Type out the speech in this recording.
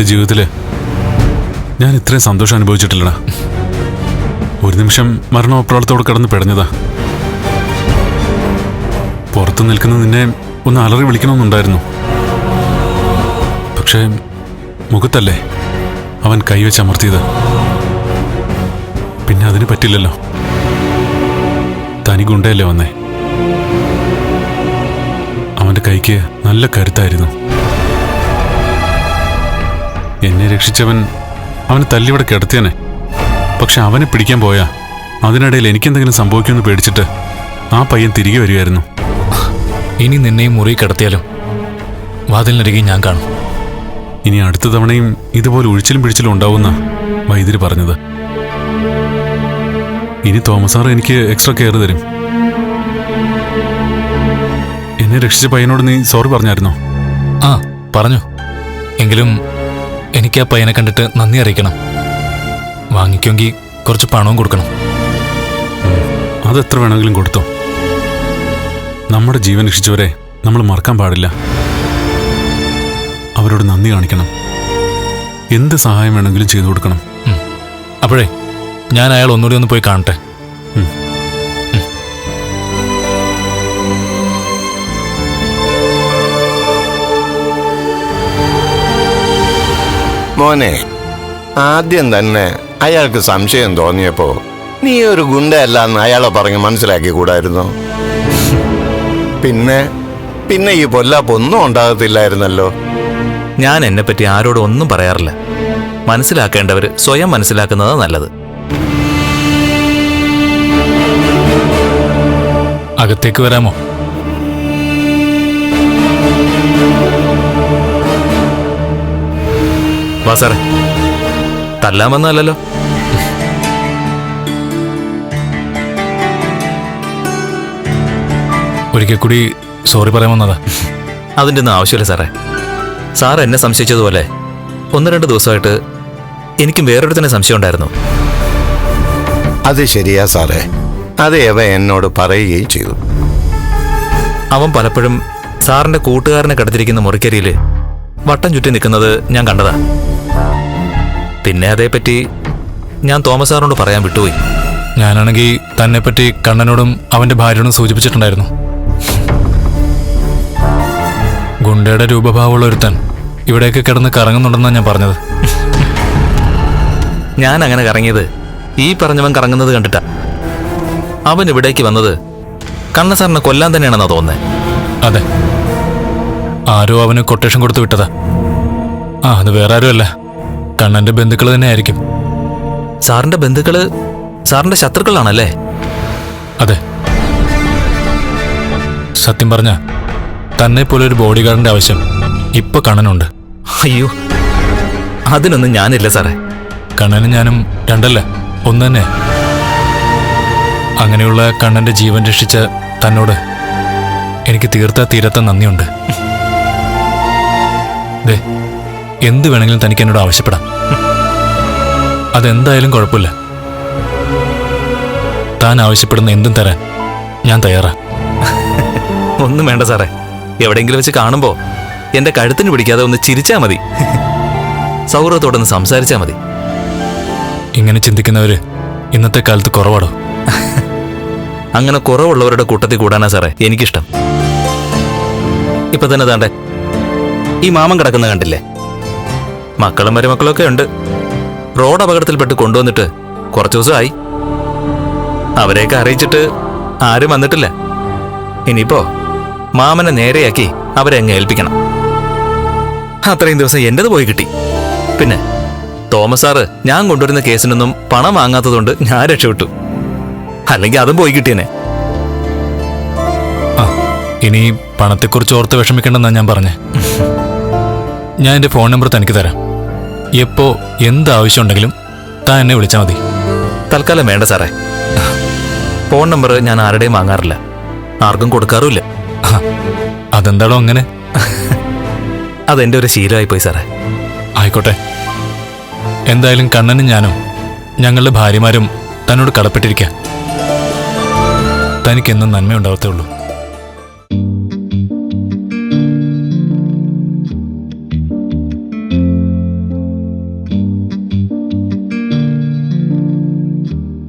എൻ്റെ ജീവിതത്തിൽ ഞാൻ ഇത്രയും സന്തോഷം അനുഭവിച്ചിട്ടില്ലടാ. ഒരു നിമിഷം മരണോപ്രാളത്തോട് കിടന്ന് പിടഞ്ഞതാ. പുറത്തു നിൽക്കുന്ന നിന്നെ ഒന്ന് അലറി വിളിക്കണമെന്നുണ്ടായിരുന്നു. പക്ഷേ മുഖത്തല്ലേ അവൻ കൈവച്ചമർത്തിയത്. പിന്നെ അതിന് പറ്റില്ലല്ലോ. തനി ഗുണ്ടയല്ലേ വന്നേ. അവൻ്റെ കൈക്ക് നല്ല കരുത്തായിരുന്നു. എന്നെ രക്ഷിച്ചവൻ അവനെ തല്ലിവിടെ കിടത്തിയനെ. പക്ഷെ അവനെ പിടിക്കാൻ പോയാ അതിനിടയിൽ എനിക്കെന്തെങ്കിലും സംഭവിക്കുമെന്ന് പേടിച്ചിട്ട് ആ പയ്യൻ തിരികെ വരികയായിരുന്നു. ഇനി നിന്നെയും മുറി കിടത്തിയാലും വാതിലിനരികെ ഞാൻ കാണും. ഇനി അടുത്ത തവണയും ഇതുപോലെ ഒഴിച്ചിലും പിടിച്ചിലും ഉണ്ടാവുന്ന വൈദ്യര് പറഞ്ഞത്. ഇനി തോമസ് സാർ എനിക്ക് എക്സ്ട്രാ കെയർ തരും. എന്നെ രക്ഷിച്ച പയ്യനോട് നീ സോറി പറഞ്ഞായിരുന്നോ? ആ പറഞ്ഞു. എങ്കിലും എനിക്ക് ആ പയ്യനെ കണ്ടിട്ട് നന്ദി അറിയിക്കണം. വാങ്ങിക്കുമെങ്കിൽ കുറച്ച് പണവും കൊടുക്കണം. അതെത്ര വേണമെങ്കിലും കൊടുത്തോ. നമ്മുടെ ജീവൻ രക്ഷിച്ചവരെ നമ്മൾ മറക്കാൻ പാടില്ല. അവരോട് നന്ദി കാണിക്കണം. എന്ത് സഹായം വേണമെങ്കിലും ചെയ്തു കൊടുക്കണം. അപ്പോഴേ ഞാൻ അയാൾ ഒന്നുകൂടി ഒന്ന് പോയി കാണട്ടെ. മോനെ, ആദ്യം തന്നെ അയാൾക്ക് സംശയം തോന്നിയപ്പോ നീ ഒരു ഗുണ്ടയല്ലാന്ന് അയാളെ പറഞ്ഞ് മനസ്സിലാക്കി കൂടായിരുന്നോ? പിന്നെ ഈ പൊല്ലാപ്പൊന്നും ഉണ്ടാകത്തില്ലായിരുന്നല്ലോ. ഞാൻ എന്നെപ്പറ്റി ആരോടും ഒന്നും പറയാറില്ല. മനസ്സിലാക്കേണ്ടവർ സ്വയം മനസ്സിലാക്കുന്നത് നല്ലത്. അകത്തേക്ക് വരാമോ? വാ സാറേ, തല്ലാമെന്നല്ലോ. ഒരിക്കൽ കൂടി സോറി പറയാമെന്നതാ. അതിൻ്റെ ഒന്നും ആവശ്യമില്ല സാറേ. സാർ എന്നെ സംശയിച്ചതുപോലെ 1-2 ദിവസമായിട്ട് എനിക്കും വേറൊരുത്തന്നെ സംശയം ഉണ്ടായിരുന്നു. അത് ശരിയാ സാറേ. അത് അവ എന്നോട് പറയുകയും ചെയ്തു. അവൻ പലപ്പോഴും സാറിന്റെ കൂട്ടുകാരനെ കിടത്തിരിക്കുന്ന മുറിക്കരിയിൽ വട്ടം ചുറ്റി നിൽക്കുന്നത് ഞാൻ കണ്ടതാ. പിന്നെ അതേപ്പറ്റി ഞാൻ തോമസ് സാറിനോട് പറയാൻ വിട്ടുപോയി. ഞാനാണെങ്കിൽ തന്നെപ്പറ്റി കണ്ണനോടും അവന്റെ ഭാര്യയോടും സൂചിപ്പിച്ചിട്ടുണ്ടായിരുന്നു. ഗുണ്ടയുടെ രൂപഭാവമുള്ള ഒരുത്തൻ ഇവിടെയൊക്കെ കിടന്ന് കറങ്ങുന്നുണ്ടെന്നാണ് ഞാൻ പറഞ്ഞത്. ഞാൻ അങ്ങനെ കറങ്ങിയത് ഈ പറഞ്ഞവൻ കറങ്ങുന്നത് കണ്ടിട്ടാ. അവൻ ഇവിടേക്ക് വന്നത് കണ്ണ സാറിനെ കൊല്ലാൻ തന്നെയാണെന്നാ തോന്നുന്നത്. അതെ, ആരോ അവന് കൊട്ടേഷൻ കൊടുത്തു വിട്ടതാ. അത് വേറെ ആരുമല്ല, കണ്ണന്റെ ബന്ധുക്കൾ തന്നെ ആയിരിക്കും. സാറിന്റെ ബന്ധുക്കള് സാറിന്റെ ശത്രുക്കളാണല്ലേ? അതെ. സത്യം പറഞ്ഞ തന്നെ പോലെ ഒരു ബോഡി ഗാർഡിന്റെ ആവശ്യം ഇപ്പൊ കണ്ണനുണ്ട്. അയ്യോ, അതിനൊന്നും ഞാനില്ല സാറേ. കണ്ണനും ഞാനും രണ്ടല്ല, ഒന്ന് തന്നെ. അങ്ങനെയുള്ള കണ്ണന്റെ ജീവൻ രക്ഷിച്ച തന്നോട് എനിക്ക് തീരാത്ത നന്ദിയുണ്ട്. ദേ, എന്ത് വേണമെങ്കിലും തനിക്ക് എന്നോട് ആവശ്യപ്പെടാം. അതെന്തായാലും കുഴപ്പമില്ല. താൻ ആവശ്യപ്പെടുന്ന എന്തും തരാൻ ഞാൻ തയ്യാറാ. ഒന്നും വേണ്ട സാറേ. എവിടെയെങ്കിലും വെച്ച് കാണുമ്പോ എന്റെ കഴുത്തിന് പിടിക്കാതെ ഒന്ന് ചിരിച്ചാ മതി. സൗഹൃദത്തോടൊന്ന് സംസാരിച്ചാ മതി. ഇങ്ങനെ ചിന്തിക്കുന്നവര് ഇന്നത്തെ കാലത്ത് കുറവാടോ? അങ്ങനെ കുറവുള്ളവരുടെ കൂട്ടത്തിൽ കൂടാനാ സാറേ എനിക്കിഷ്ടം. ഇപ്പൊ തന്നെ താണ്ടെ ഈ മാമൻ കിടക്കുന്ന കണ്ടില്ലേ? മക്കളും മരുമക്കളൊക്കെ ഉണ്ട്. റോഡ് അപകടത്തിൽപ്പെട്ട് കൊണ്ടുവന്നിട്ട് കുറച്ചു ദിവസമായി. അവരെയൊക്കെ അറിയിച്ചിട്ട് ആരും വന്നിട്ടില്ല. ഇനിയിപ്പോ മാമനെ നേരെയാക്കി അവരെ അങ്ങ് ഏൽപ്പിക്കണം. അത്രയും ദിവസം എന്റേത് പോയി കിട്ടി. പിന്നെ തോമസ് സാറ് ഞാൻ കൊണ്ടുവരുന്ന കേസിനൊന്നും പണം വാങ്ങാത്തതുകൊണ്ട് ഞാൻ രക്ഷപ്പെട്ടു. അല്ലെങ്കിൽ അതും പോയി കിട്ടിയനെ. ഇനി പണത്തെക്കുറിച്ച് ഓർത്ത് വിഷമിക്കണ്ടെന്നാ ഞാൻ പറഞ്ഞേ. ഞാൻ എൻ്റെ ഫോൺ നമ്പർ തനിക്ക് തരാം. എപ്പോ എന്ത് ആവശ്യമുണ്ടെങ്കിലും താൻ എന്നെ വിളിച്ചാൽ മതി. തൽക്കാലം വേണ്ട സാറേ. ഫോൺ നമ്പർ ഞാൻ ആരുടെയും വാങ്ങാറില്ല, ആർക്കും കൊടുക്കാറുമില്ല. അതെന്താണോ അങ്ങനെ? അതെന്റെ ഒരു ശീലമായി പോയി സാറേ. ആയിക്കോട്ടെ. എന്തായാലും കണ്ണനും ഞാനും ഞങ്ങളുടെ ഭാര്യമാരും തന്നോട് കടപ്പെട്ടിരിക്കാം. തനിക്കെന്നും നന്മയുണ്ടാവത്തേ ഉള്ളൂ.